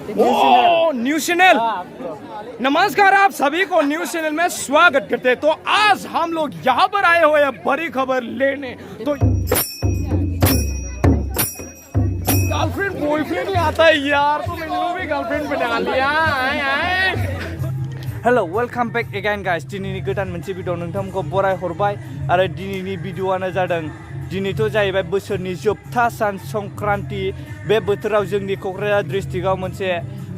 ओ news channel. नमस्कार, आप सभी को न्यूज चैनल में स्वागत करते हैं। तो आज हम लोग यहाँ पर आए हुए हैं बड़ी खबर लेने। तो गर्लफ्रेंड बॉयफ्रेंड ही आता है यार, तो मैंने भी गर्लफ्रेंड बना लिया। Hello, welcome back again guys. दिनैनि गोदान मोनसे भिडिअ नोंथांमोनखौ बराय हरबाय आरो दिनैनि भिडिअआनो जादों दिनैथ' जाहैबाय बोसोरनि जोबथा सान संक्रान्ति। बे बोथोराव जोंनि क'क्राझार डिस्ट्रिक्टआव मोनसे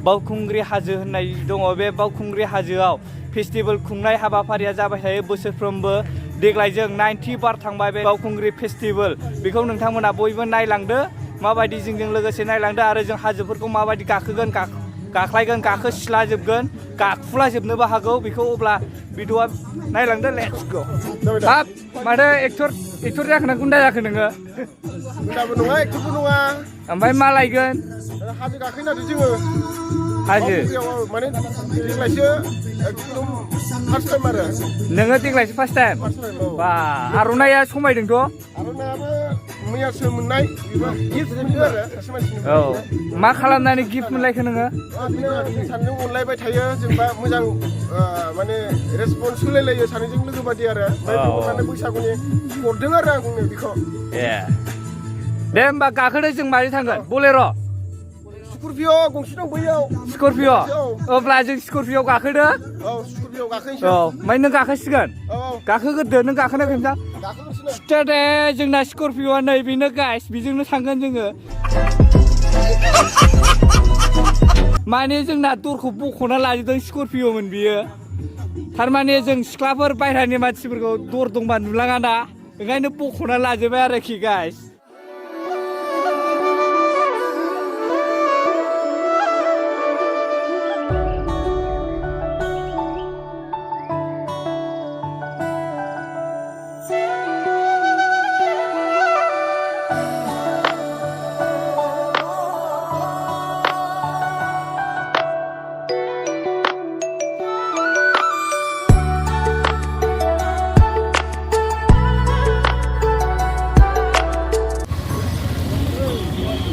बावखुंग्रि हाजो होननाय दङ। बे बावखुंग्रि हाजोआव फेस्टिभेल खुंनाय हाबाफारिया जाबाय थायो बोसोरफ्रोमबो। देग्लाय जों 90 बार थांबाय बे बावखुंग्रि फेस्टिभेल। बेखौ नोंथांमोना बयबो नायलांदो, माबायदि जोंजों लोगोसे नायलांदो आरो जों हाजोफोरखौ माबायदि गाखोगोन, गाख्लायगोन, गाखोस्लाजोबगोन, गाखुलाजोबनोबो हागौ। बेखौ अब्ला भिडिअआ नायलांदो। Let's go. हाब, माथो एक्टर जाखोना गुन्दा जाखो नोङो? गुन्दाबो नङा, एक्टरबो नङा। ओमफ्राय मा लायगोन? हाजो गाखोनानै जोङो हाजो माने देग्लायसो एकदम फार्स्ट टाइम आरो। नोङो देग्लायसो फार्स्ट टाइम? बा, आर'नाइया समायदोंथ'। आर'नाइयाबो मैयासो मोननाय, बेबो गिफ्ट मोनदों आरो सासे मानसिनो। औ, मा खालामनानै गिफ्ट मोनलायखो नोङो? सानैजों अनलायबाय थायो, जेनेबा मोजां माने रेसपन्स होलायलायो सानैजों लोगो बादि आरो। ओमफ्राय बैसागुनि हरदों आरो आंनो बेखौ। ए, दे होमबा गाखोदो। जों माजों थांगोन? बलेर'? स्करपिय' गंसे दं बैयाव। स्करपिय'? अब्ला जों स्करपिय'आव गाखोदो। औ, स्करपिय'आव गाखोनोसै। औ, ओमफ्राय नों गाखोसिगोन? औ, गाखोग्रोदो। नों गाखोना फैनोसै। गाखोगासिनो। दे, जोंना स्करपिय'आ नै बेनो गाइस, बेजोंनो थांगोन जोङो। माने जोंना दरखौ बख'ना लाजोबदों, स्करपिय'मोन बियो। थारमाने जों सिख्लाफोर बायह्रानि मानसिफोरखौ दर दंबा नुलाङा ना, ओंखायनो बख'ना लाजोबबाय आरोखि गाइस।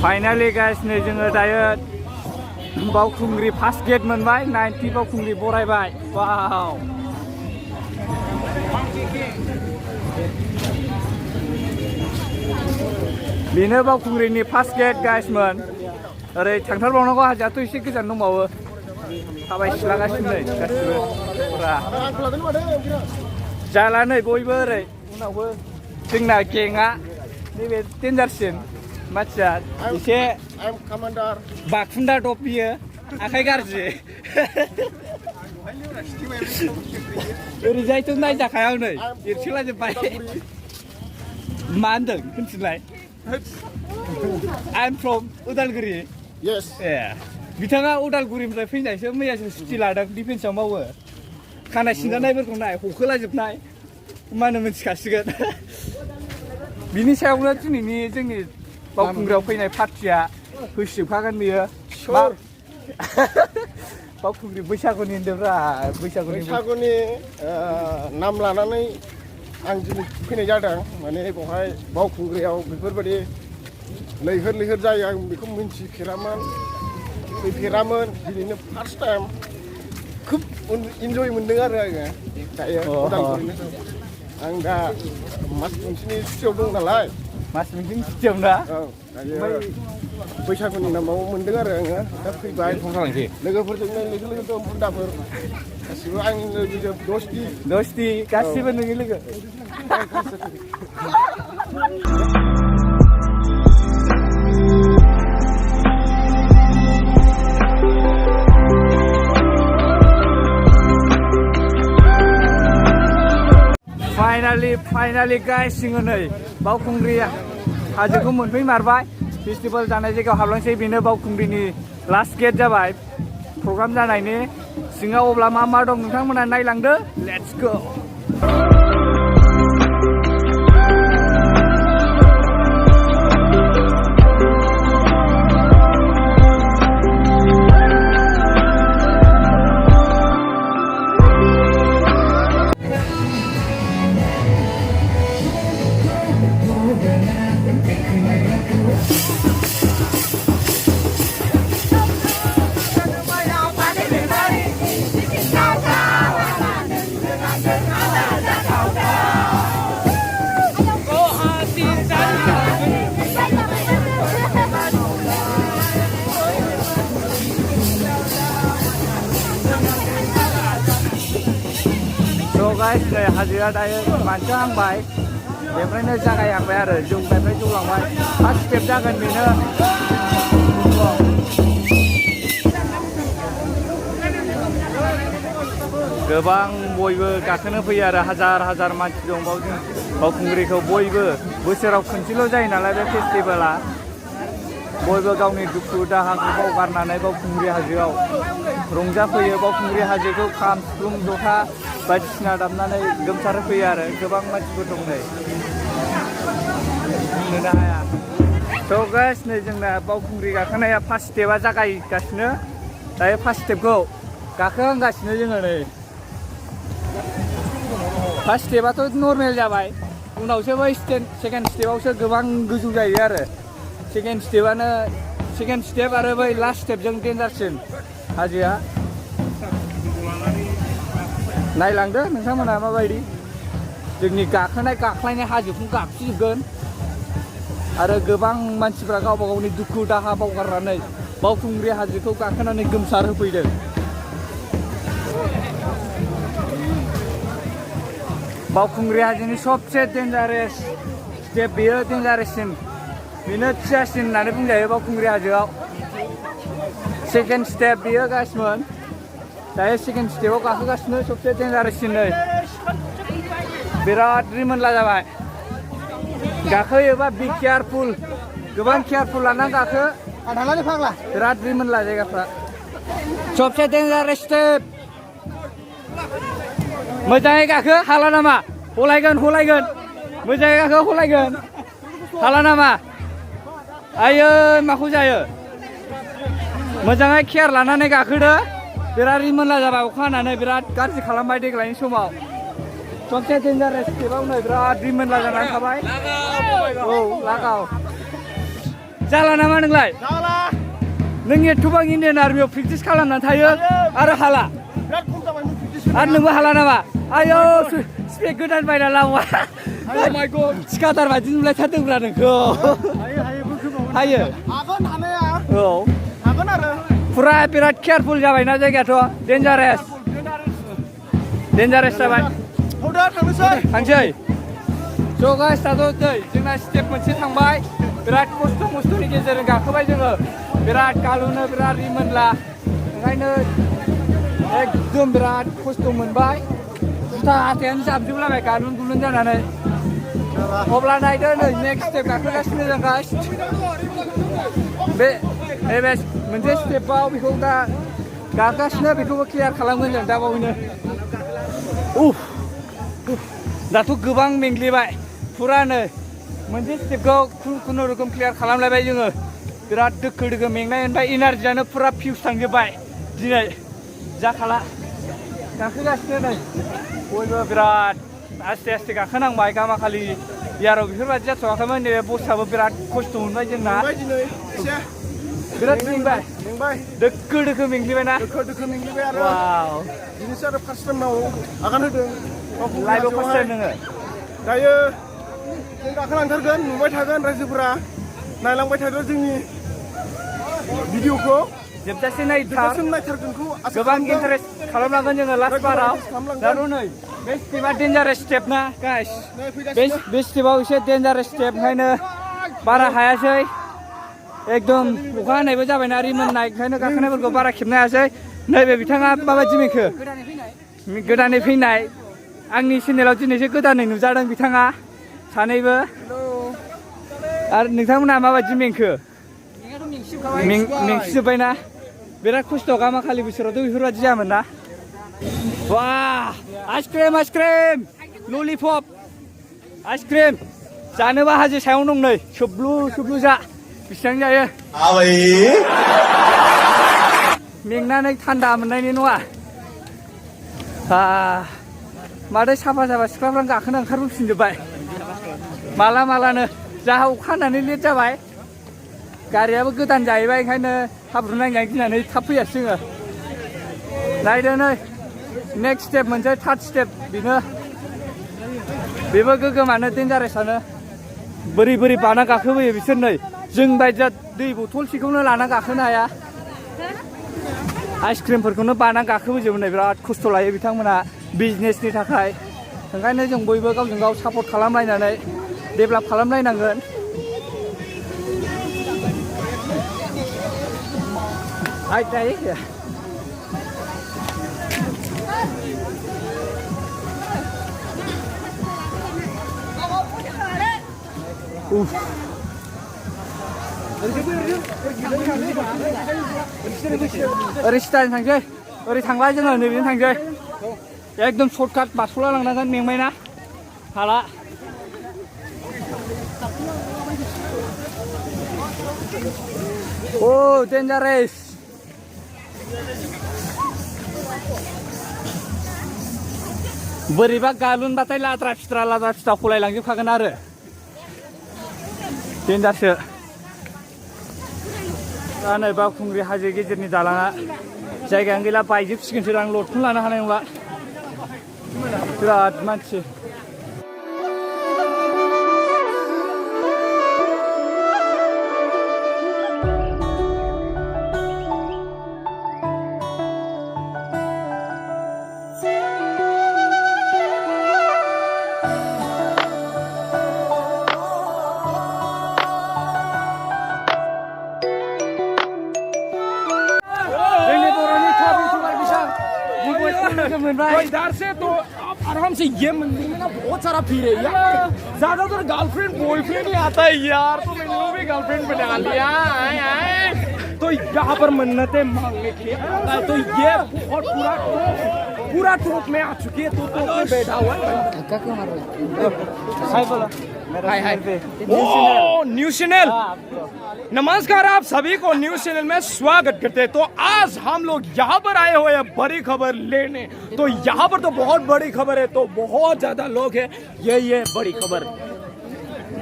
फाइनालि गाइस, नै जोङो दायो बावखुंग्रि फार्स्ट गेट मोनबाय। 90 बावखुंग्रि बरायबाय। वाव, बेनो बावखुंग्रिनि फार्स्ट गेट गाइसमोन। ओरै थांथारबावनांगौ, हाजोआथ' एसे गोजान दंबावो। थाबायस्लागासिनो नै गासिबो फुरा जाला। नै बयबो ओरै उनावबो जोंना गेङा नैबे डेन्जारसिन मानसिया एसे बाखुन्दा दब बियो, आखाइ गाज्रि। ओरैजायथ' नायजाखाया नै एरसोलाजोब्बाय। मा होनदों होनफिनलाय? I am from Udalguri. ए, बिथाङा उदालगुरिनिफ्राय फैनायसो, मैयासो सुटि लादों, डिफेन्सआव मावो। खानाय सिनजानायफोरखौ नाय, हखोलाजोबनाय, मा होनो मिथिखासिगोन। बिनि सायावनो दिनैनि जोंनि बावखुंग्रियाव फैनाय पार्टिया होसिजोबखागोन बियो। बावखुंग्रि बैसागुनि होनदोंब्रा, बैसागुनि नाम लानानै आं दिनै फैनाय जादों। माने बेवहाय बावखुंग्रियाव बेफोरबायदि लैहोर लैहोर जायो आं बेखौ मिन्थिफेरामोन, फैफेरामोन। दिनैनो फार्स्ट टाइम खोब इन्जय मोन्दों आरो आङो दायो उदालगुरिनिफ्राय। आं दा मास मोनसेनि सुटियाव दं नालाय। मास मोनसेनि सुटियाव ना? औ, दायो बैसागुनि नामाव मोन्दों आरो आङो। दा फैबाय लोगोफोरजोंनो, लोगो लोगो दं, बुन्दाफोर गासिबो आंनि लोगोजों दस्ति गासिबो नोंनि लोगो। फाइनालि गाइस, जोङो नै बावखुंग्रि हाजोखौ मोनफैमारबाय। फेस्टिभेल जानाय जायगायाव हाबलांसै। बेनो बावखुंग्रिनि लास्ट गेट जाबाय प्रग्राम जानायनि। सिङाव अब्ला मा मा दं नोंथांमोना नायलांदो। Let's go. गाइस नै हाजोआ दायो मानजाहांबाय बेनिफ्रायनो जागायहांबाय आरो जौनिफ्राय जौलांबाय फार्स्ट स्टेप जागोन बेनो गोबां बयबो गाखोनो फैयो आरो हाजार हाजार मानसि दं बावखुंग्रिखौ बयबो बोसोराव खनसेल' जायो नालाय बे फेस्टिभेला बयबो गावनि दुखु दाहाखौ बावगारनानै बावखुंग्रि हाजोआव रंजाफैयो बावखुंग्रि हाजोखौ खाम सिफुं जथा बायदिसिना दामनानै गोमसारहोफैयो आरो गोबां मानसिफोर दं नै बुंनोनो हाया थ' गाइस नै जोंना बावखुंग्रि गाखोनाया फार्स्ट स्टेपआ जागायगासिनो दायो फार्स्ट स्टेपखौ गाखोहांगासिनो जोङो नै फार्स्ट स्टेपआथ' नर्मेल जाबाय उनावसो बै सेकेन्ड स्टेपआवसो गोबां गोजौ जायो आरो सेकेन्ड स्टेप आरो बै लास्ट स्टेपजों डेन्जारसिन हाजोआ नायलांदो नोंथांमोनहा माबायदि जोंनि गाख्लायनाय हाजोखौ गाखोजोबगोन आरो गोबां मानसिफ्रा गावबा गावनि दुखु दाहा बावगारनानै बावखुंग्रि हाजोखौ गाखोनानै गोमसार होफैदों बावखुंग्रि हाजोनि सबसे डेन्जारेस स्टेप बेयो डेन्जारेससिन बेनो थियासिन होननानै बुंजायो बावखुंग्रि हाजोआव सेकेन्ड स्टेप बेयो गाइसमोन दायो सेकेन्ड स्टेपआव गाखोगासिनो सबसे डेन्जारेससिन नै बिराद रिमोनला जाबाय गाखोयोबा बि केयारफुल गोबां केयारफुल लानानै गाखो बिराद रिमोनला जायगाफ्रा सबसे डेन्जारेस स्टेप मोजाङै गाखो हाला नामा हलायगोन मोजाङै गाखो हलायगोन हाला नामा आयै माखौ जायो मोजाङै केयार लानानै गाखोदो बिराद रिमोनला जाबाय अखा हानानै बिराद गाज्रि खालामबाय देग्लायनि समाव सबसे डेन्जारेस स्टेपआव नै बिराद रिमोनला जानानै थाबाय औ लागाव जाला नामा नोंलाय नों एथ'बां इन्डियान आर्मियाव प्रेक्टिस खालामनानै थायो आरो हाला आरो नोंबो हाला नामा आयौ स्पेक गोदान बायना लाबोबाय सिखादार बायदि नुलायथारदोंब्रा नोंखौ हायो औ फुरा बिराद केयारफुल जाबायना जायगायाथ' डेन्जारेस जाबाय थांसै ज' गाइस दाथ' दै जोंना स्टेप मोनसे थांबाय बिराद खस्थ'नि गेजेरजों गाखोबाय जोङो बिराद गालुनो बिराद रिमोनला ओंखायनो एकदम बिराद खस्थ' मोनबाय जुथा हाथायानो जाबजोबलाबाय गालुन गुलुन जानानै अब्ला नायदो नै नेक्स्ट स्टेप गाखोगासिनो जों गाइस बे मोनसे स्टेपआव बेखौ दा गाखोगासिनो बेखौबो क्लियार खालामगोन जों दा बावैनो दाथ' गोबां मेंग्लिबाय फुरानो मोनसे स्टेपखौ खुनुरुखुम क्लियार खालामलायबाय जोङो बिराद दोखो मेंनाय ओमफ्राय इनार्जियानो फुरा फिउस थांजोब्बाय दिनै जाखाला गाखोगासिनो नै बयबो बिराद आस्ते गाखोनांबाय गामाखालि याराव बेफोरबायदि जाथ'वाखैमोन नैबे बसआबो बिराद खस्थ' मोनबाय जोंना बिराद मेंबाय दोखो मेंग्लिबाय ना दोखो मेंग्लिबाय आरो दिनैसो आरो फार्स्ट टाइमाव आगान होदों लाइभआव फार्स्ट टाइम नोङो दायो जों गाखोलांथारगोन नुबाय थागोन रायजोफोरा नायलांबाय थागोन जोंनि भिडिअखौ जोबजासिम नायथारगोनखौ गोबां इन्टारेस्ट खालामलांगोन जोङो लास्ट बाराव दाथ' नै बे स्टेपआ डेन्जारेस स्टेप ना गाइस बे स्टेपआव एसे डेन्जारेस स्टेप ओंखायनो बारा हायासै एकदम अखा हानायबो जाबायना रिमोननाय ओंखायनो गाखोनायफोरखौ बारा खेबनो हायासै नैबे बिथाङा माबायदि मेंखो गोदानै फैनाय आंनि चेनेलाव दिनैसो गोदानै नुजादों बिथाङा सानैबो आरो नोंथांमोनहा माबायदि मेंखो मेंसिजोब्बायना बिराद खस्थ' गामाखालि बोसोरावथ' बेफोरबायदि जायामोन ना वा आइसक्रिम ललिपप आइसक्रिम जानोबा हाजो सायाव दं नै सोब्लु जा बेसेबां जायो मेंनानै थान्दा मोननायनि नङा मादै साफा सिख्लाफ्रा गाखोनो ओंखारबोफिनजोब्बाय मालानो जाहा अखा हानानै लेट जाबाय गारियाबो गोदान जाहैबाय ओंखायनो हाब्रु नायनानै गिनानै थाब फैयासै जोङो नायदो नै नेक्स्ट स्टेप मोनसे थार्ड स्टेप बेबो गोगोमानो डेन्जारेसानो बोरै बाना गाखोबोयो बिसोर नै जों बायदिया दै बथलसेखौनो लाना गाखोनो हाया आइसक्रिमफोरखौनो बाना गाखोबोजोबो नै बिराद खस्थ' लायो बिथांमोनहा बिजनेसनि थाखाय ओंखायनो जों बयबो गावजों गाव सापर्ट खालामलायनानै डेभेलप खालामलायनांगोन आइ दायो ओरै सिदाजों थांसै ओरै थांबाय जोङो नैबेजों थांसै एकदम सर्टकाट बारस'ला लांनांगोन मेंबायना हाला ओ डेन्जारेस बोरैबा गालुनबाथाय लाद्रा फिथ्रा खलायलांजोबखागोन आरो डेन्जारसो दा नै बावखुंग्रि हाजो गेजेरनि दालाङा जायगायानो गैला बायजोबसिगोनसो आं लडखौनो लानो हानाय नंला बिराद मानसि इधर से तो आप आराम से ये मंदिर में ना बहुत सारा भीड़ है यार ज्यादातर गर्लफ्रेंड बॉयफ्रेंड ही आता है यार तो मैंने वो भी गर्लफ्रेंड बना लिया तो यहाँ पर मन्नतें मांगने के लिए आता है तो ये बहुत पूरा टॉप में आ चुकी है तो टॉप में बैठा हुआ है हाय बोलो हाय हाय ओ न्यूज़ चैनल नमस्कार आप सभी को न्यूज़ चैनल में स्वागत करते हैं तो आज हम लोग यहाँ पर आए हुए हैं बड़ी खबर लेने तो यहाँ पर तो बहुत बड़ी खबर है तो बहुत ज्यादा लोग हैं ये बड़ी खबर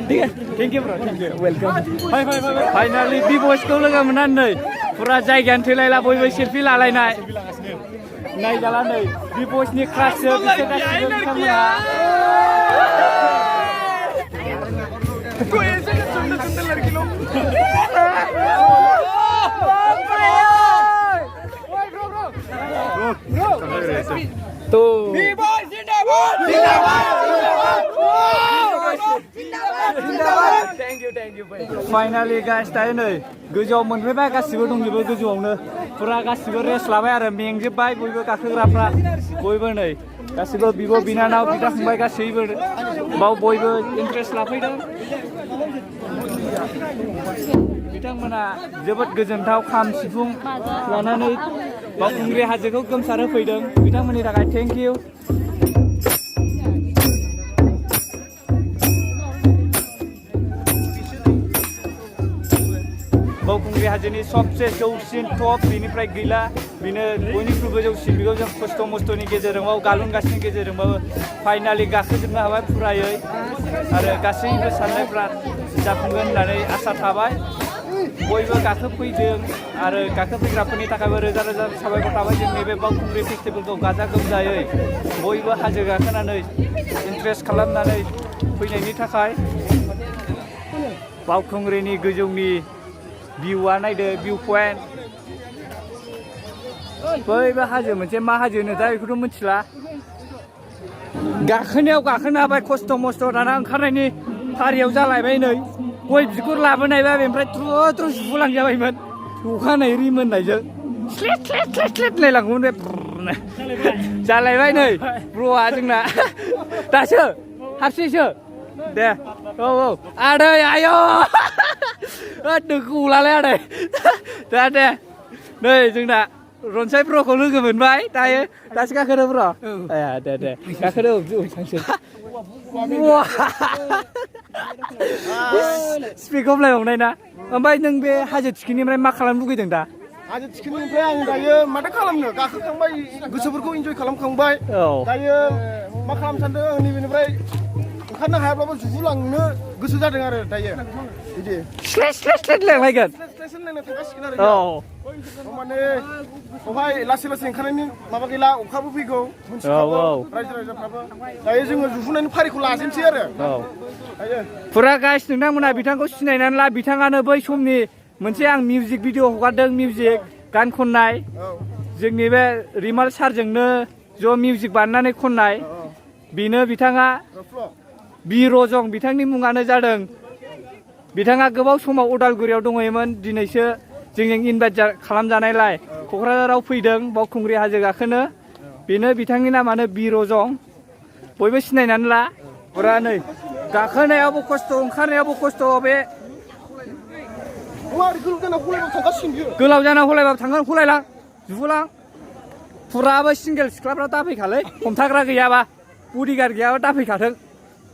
ठीक है thank you bro thank you welcome hi finally बि बयसखौ लोगो मोननानै फुरा जायगायानो थोलायला बयबो सेल्फि लालायनाय नायजाला नै बि बयसनि क्लाससो बिसोर गासिबो बिथांमोनहा तो ऐसे सुंदर लड़की लोग तो फाइनाली गाइस दायो नै गोजौआव मोनफैबाय गासिबो दंजोबो गोजौआवनो फुरा गासिबो रेस्ट लाबाय आरो मेंजोबबाय बयबो गाखोग्राफ्रा बयबो नै गासिबो बिब' बिनानाव बिदा फंबाय गासैबो बाव बयबो इन्ट्रेस्ट लाफैदों बिथांमोना जोबोद गोजोनथाव खाम सिफुं लानानै बावखुंग्रि हाजोखौ गोमसार होफैदों बिथांमोननि थाखाय थेंक इउ बावखुंग्रि हाजोनि सबसे जौसिन टप बेनिफ्राय गैला बेनो बयनिख्रुइबो जौसिन बेखौ जों खस्थ' मस्थ'नि गेजेरजोंबाबो गालुनगासिनि गेजेरजोंबाबो फाइनालि गाखोजोबनो हाबाय फुरायै आरो गासैबो साननायफ्रा जाफुंगोन होननानै आसा थाबाय बयबो गाखोफैदों आरो गाखोफैग्राफोरनि थाखायबो रोजा रोजा साबायखर थाबाय जोंनि बे बावखुंग्रि फेस्टिभेलखौ गाजा गोमजायै बयबो हाजो गाखोनानै इन्ट्रेस्ट खालामनानै फैनायनि थाखाय बावखुंग्रिनि गोजौनि भिउआ नायदो भिउ पइन्ट बैबो हाजो मोनसे मा हाजो होनो दा बेखौथ' मिथिला गाखोनायाव गाखोनो हाबाय खस्थ' मस्थ' दाना ओंखारनायनि फारियाव जालायबाय नै गय बिगुर लाबोनायबा बेनिफ्राय थ्रु सुफुलांजाबायमोन अखानायै रिमोननायजों स्लेट लायलांगौमोन बे जालायबाय नै ब्र'आ जोंना दासो हारसिंसो दे औ आदै आय' गलालै आदै दा दे नै जोंना रनसाय ब्र'खौ लोगो मोनबाय दासो गाखोदो ब्र' दे गाखोदो थांसै स्पिक हमलायबावनाय ना ओमफ्राय नों बे हाजो थिखिनिफ्राय मा खालामनो लुगैदों दा हाजो थिखिनिनिफ्राय आं दायो माथो खालामनो गाखोखांबाय गोसोफोरखौ इन्जय खालामखांबाय दायो मा खालामनो सानदों आं नैबेनिफ्राय ओंखारनो हायाब्लाबो जुहुलांनो गोसो जादों आरो दायो बिदि स्लेट लायलायगोन लायनो थांगासिगोन आरो माने बेवहाय लासै ओंखारनायनि माबा गैला अखाबो फैगौ रायजो राजाफ्राबो दायो जोङो जुहुनायनि फारिखौ लाजेनसै आरो फुरा गाइस नोंथांमोना बिथांखौ सिनायनानै ला बिथाङानो बै समनि मोनसे आं मिउजिक भिडिअ हगारदों मिउजिक गान खननाय जोंनि बे रिमाल सारजोंनो ज' मिउजिक बानायनानै खननाय बेनो बिथाङा बिरजं बिथांनि मुङानो जादों बिथाङा गोबाव समाव उदालगुरियाव दङमोन दिनैसो जोंजों इनभाइट खालामजानायलाय क'क्राझाराव फैदों बावखुंग्रि हाजो गाखोनो बेनो बिथांनि नामानो बिरजं बयबो सिनायनानै ला फुरा नै गाखोनायावबो खस्थ' ओंखारनायावबो खस्थ' बे गोलाव जाना हलायबाबो थांगोन हलायलां जुहुलां फुराबो सिंगेल सिख्लाफ्रा दाफैखालै हमथाग्रा गैयाबा बडिगार्ड गैयाबा दाफैखाथों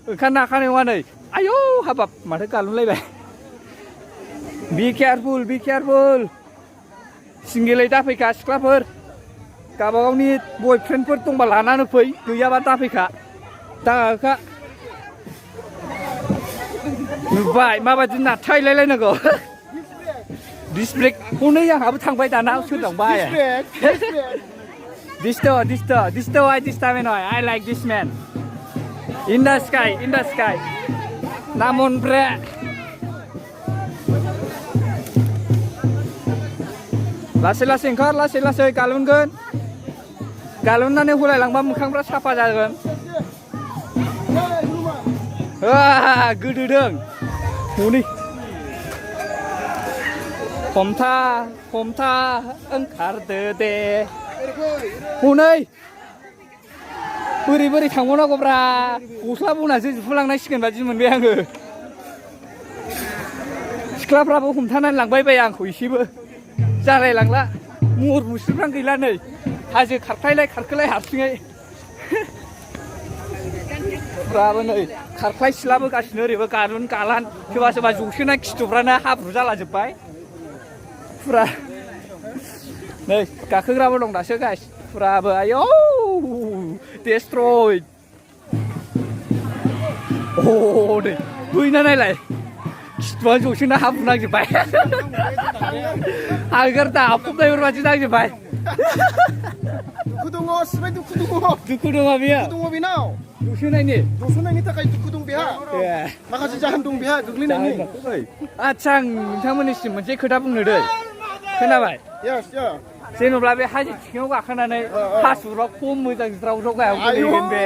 ओंखारनो हाखानाय नङा नै आयौ हाबाब माथो गालुनलायबाय बि केयारफुल सिंगेलै दाफैखा सिख्लाफोर गावबागावनि बयफ्रेन्डफोर दंबा लानानै फै गैयाबा दाफैखा दाखा नुबाय माबायदि नारथायलायलायनांगौ डिसब्रेक हनै आंहाबो थांबाय दाना सोरलांबाय This time I like this man. In the sky. Namun bre. Laसै ओंखार लासै गालुनगोन. गालुननानै हुलायलांबा मोखांफ्रा साफा जागोन. गोदोदों. हनै. हमथा ओंखारदो दे. हनै बोरै थांबावनांगौब्रा गस्ला बनासो जुफुलांनांसिगोन बादि मोनबाय आङो सिख्लाफ्राबो हमथानानै लांबाय बाय आंखौ एसेबो जालायलांला महर मुस्रिफ्रानो गैला नै हाजो खारखोलाय हारसिङै फ्राबो नै खारख्लाय सिलाबोगासिनो ओरैबो गारुन गालान सोरबा जौसोना खिथुफ्रानो हाब्रु जालाजोब्बाय फुरा नै गाखोग्राबो दं दासो गाइस फुराबो आयौ destroyed नै बैना नायलाय खिथुआनो जौसोना हाब्रु नांजोब्बाय हागोर दाफबनायफोर बादि नांजोब्बाय दुखु दङ बेनाव जौसोनायनि थाखाय दुखु दं बेहा माखासे जाहोन दं बेहा गोग्लैनायनि आदसा आं नोंथांमोननिसिम मोनसे खोथा बुंनो दै खोनाबाय जेन'ब्ला बे हाजो थिखिनियाव गाखोनानै हासुरबा खम मोजां ज्राव गाहायाव गोलैगोन बे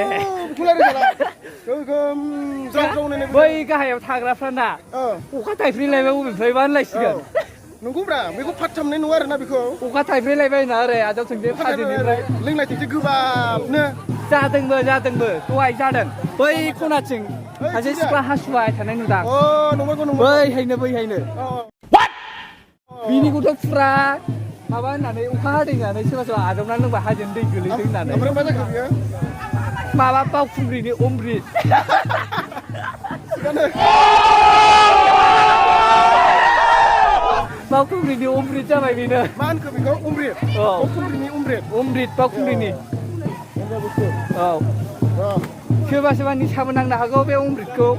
बै गाहायाव थाग्राफ्राना अखा थाइफ्रिलायबाय बबेनिफ्रायबा होनलायसिगोन नंगौब्रा बेखौ फाथ्थामनाय नङा आरोना बेखौ अखा थाइफ्रिलायबाय ना ओरै आजाव थोंजे हाजोनिफ्राय लोंनायथिंसो गोबाबनो जादोंबो दहाय जादों बै खनाथिं सासे सिख्ला हासुबाय थानाय नुदां बैहायनो बिनिखौथ' फुरा माबा होननानै अखा हादै होननानै सोरबा आजावनानै लोंबाय हाजोनि दै गोलैदों होननानै ओमफ्राय मा जाखो बियो माबा बावखुंग्रिनि अमृत बावखुंग्रिनि अमृत जाबाय बेनो मा होनखो बेखौ अमृत बावखुंग्रिनि अमृत बावखुंग्रिनि औ सोरबा निसाबो नांनो हागौ बे अमृतखौ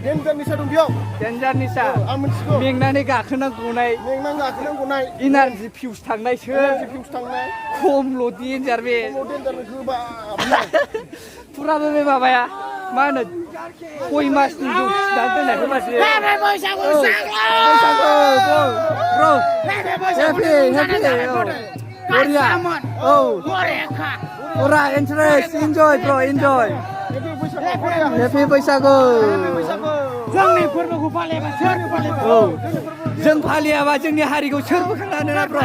देन्जार निसा दं बेयाव देन्जार निसा आं मिथिगौ मेंनानै गाखोनांगौनाय इनार्जि फिउस थांनायसो खमल' देन्जार बे फुराबो बे माबाया मा होनो कय मासनि जौ फिसिनानै दोननायखौ मासे बरिया इन्टारेस्ट इन्जय हेपि बैसागु जोंनि फोरबोखौ फालियाबा सोर फालिबावो जों फालियाबा जोंनि हारिखौ सोर बोखांनो हानो ब्र'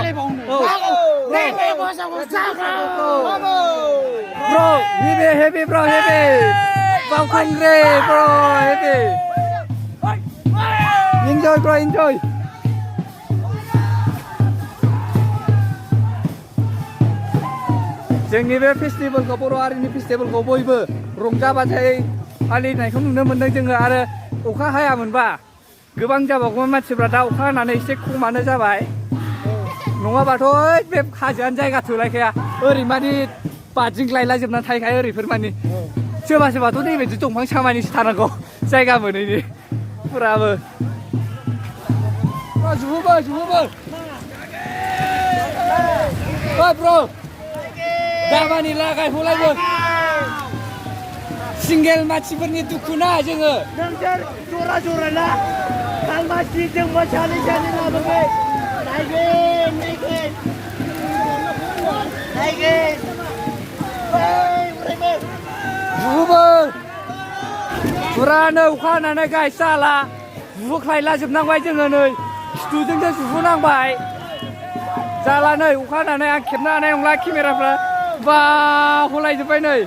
हेपि बावखुंग्रि ब्र' हेपि इन्जय जोंनि बे फेस्टिभेलखौ बर' हारिनि फेस्टिभेलखौ बयबो रंजा बाजायै फालिनायखौ नुनो मोन्दों जोङो आरो अखा हायामोनबा गोबां जाबावगौमोन मानसिफ्रा दा अखा हानानै एसे खमानो जाबाय नङाबाथ' बे हाजोआनो जायगा थोलायखाया ओरैमानि बादिंलायला जोबनानै थाहैखायो ओरैफोर मानि सोरबाथ' नैबायदि दंफां सामानिसो थानांगौ जायगा मोनैनि फुराबो जुबो ब्र' दामानि लागाय हलायबो सिंगेल मानसिफोरनि दुखु ना जोङो नोंसोर जरा ना आं मानसि जों सानै लाबोबाय नायगोन फुरानो अखा हानानै गाइस जाला जुहुख्लायलाजोबनांबाय जोङो नै स्टुजोंसो जुहुनांबाय जाला नै अखा हानानै आं खेबनो हानाय नंला केमेराफ्रा बा हलायजोब्बाय नै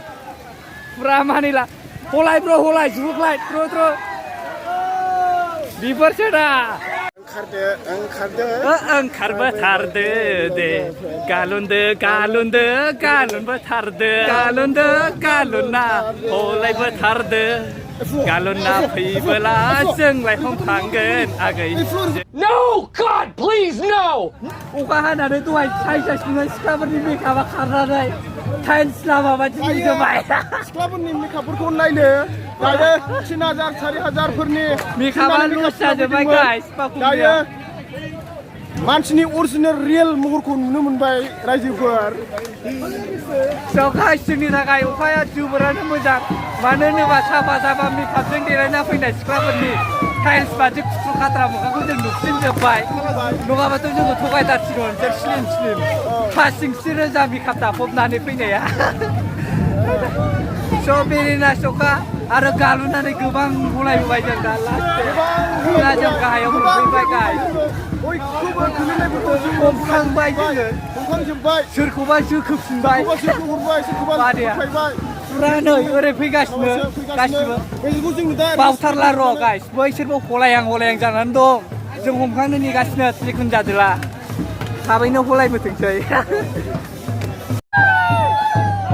फुरा मानिला हलाय ब्र हलाय जुहुख्लाय थ्र' बेफोरसो दा ओंखारबोथारदो दे गालुनबोथारदो गालुना हलायबोथारदो गालुना फैबोला जोंलाय हमखांगोन आगै No, God, please, no! अखा हानानै दहाय साइजासिनो सिख्लाफोरनि मेकआपा खारनानै टाइल्स लामा बायदि नुजोब्बाय सिख्लाफोरनि मेकआपफोरखौ नायनो दायो 3000 4000फोरनि मेकआपा लस जाजोब्बाय गाइस दायो मानसिनि अरिजिनेल रियेल महरखौ नुनो मोनबाय रायजोफोर गाइस जोंनि थाखाय अखाया जोबोरानो मोजां मानो होनोबा साफा मेकआपजों देलायना फैनाय सिख्लाफोरनि टाइल्स बादि खुथ्रु खाथ्रा मोखांखौ जों नुफिनजोब्बाय नङाबाथ' जोङो थगायथारसिगौमोन जों स्लिम फासिंसि रोजा मेकआप दाफबनानै फैनाया स' बेरि नाइस अखा आरो गालुनानै गोबां गलायबोबाय जों दा लास्ट जों गाहायाव मोनफैबाय गाइस बयखौबो गोलैनायफोरखौ हमखांबाय जोङो हमखांजोब्बाय सोरखौबा जोखोबफिनबाय सोरखौ हरबाय सोरखौबा हरबाय फुरा नै ओरै फैगासिनो गासिबो बावथारला र' गाइस बैसोरबो हलायां जानानै दं जों हमखांनो नेगासिनो जिखुनु जादोला थाबैनो हलायबोथोंसै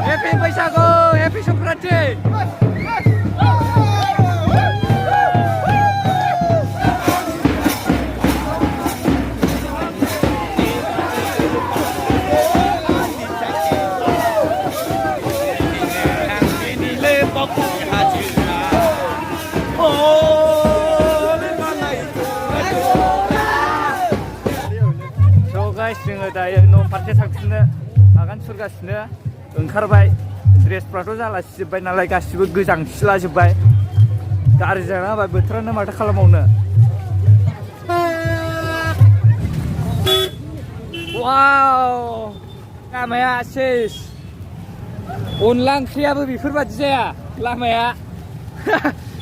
हेपि बैसागु हेपि संक्रान्ति जोङो दायो न' फारसे थांफिननो आगान सुरगासिनो ओंखारबाय ड्रेसफ्राथ' जालासिजोब्बाय नालाय गासिबो गोजांसिलाजोब्बाय गाज्रि जाना होबाय बोथोरानो माथो खालामबावनो वाव लामाया सेस अनला ओंख्रियाबो बेफोरबादि जाया लामाया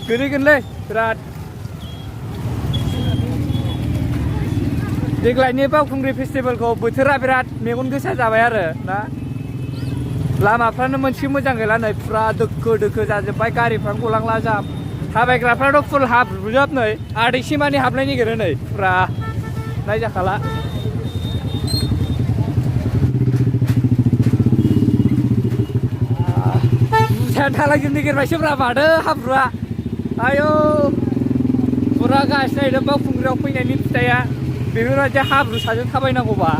गोलैगोनलै बिराद देग्लायनि बावखुंग्रि फेस्टिभेलखौ बोथोरा बिराद मेगन गोसा जाबाय आरो ना लामाफ्रानो मोनसे मोजां गैला नै फुरा दोखो जाजोब्बाय गारिफ्रानो गलांला जाम थाबायग्राफ्राथ' फुल हाबजोब नै आदैसिमानि हाबनाय नागिरो नै फुरा नायजाखाला बुजानो थालांजोबनो नागिरबायसोब्रा माथो हाब्रुआ आयौ फुरा गाइस नायदों बावखुंग्रियाव फैनायनि फिथाइया बेफोरबायदि हाब्रु साजों थाबायनांगौबा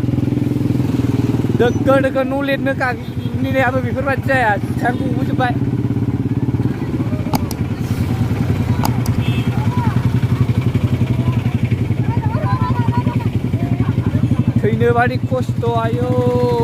दोखो न' लिरनो गाग्लिनायाबो बेफोरबायदि जाया जुथायानो गबोजोब्बाय थैनो बादि खस्थ' आयौ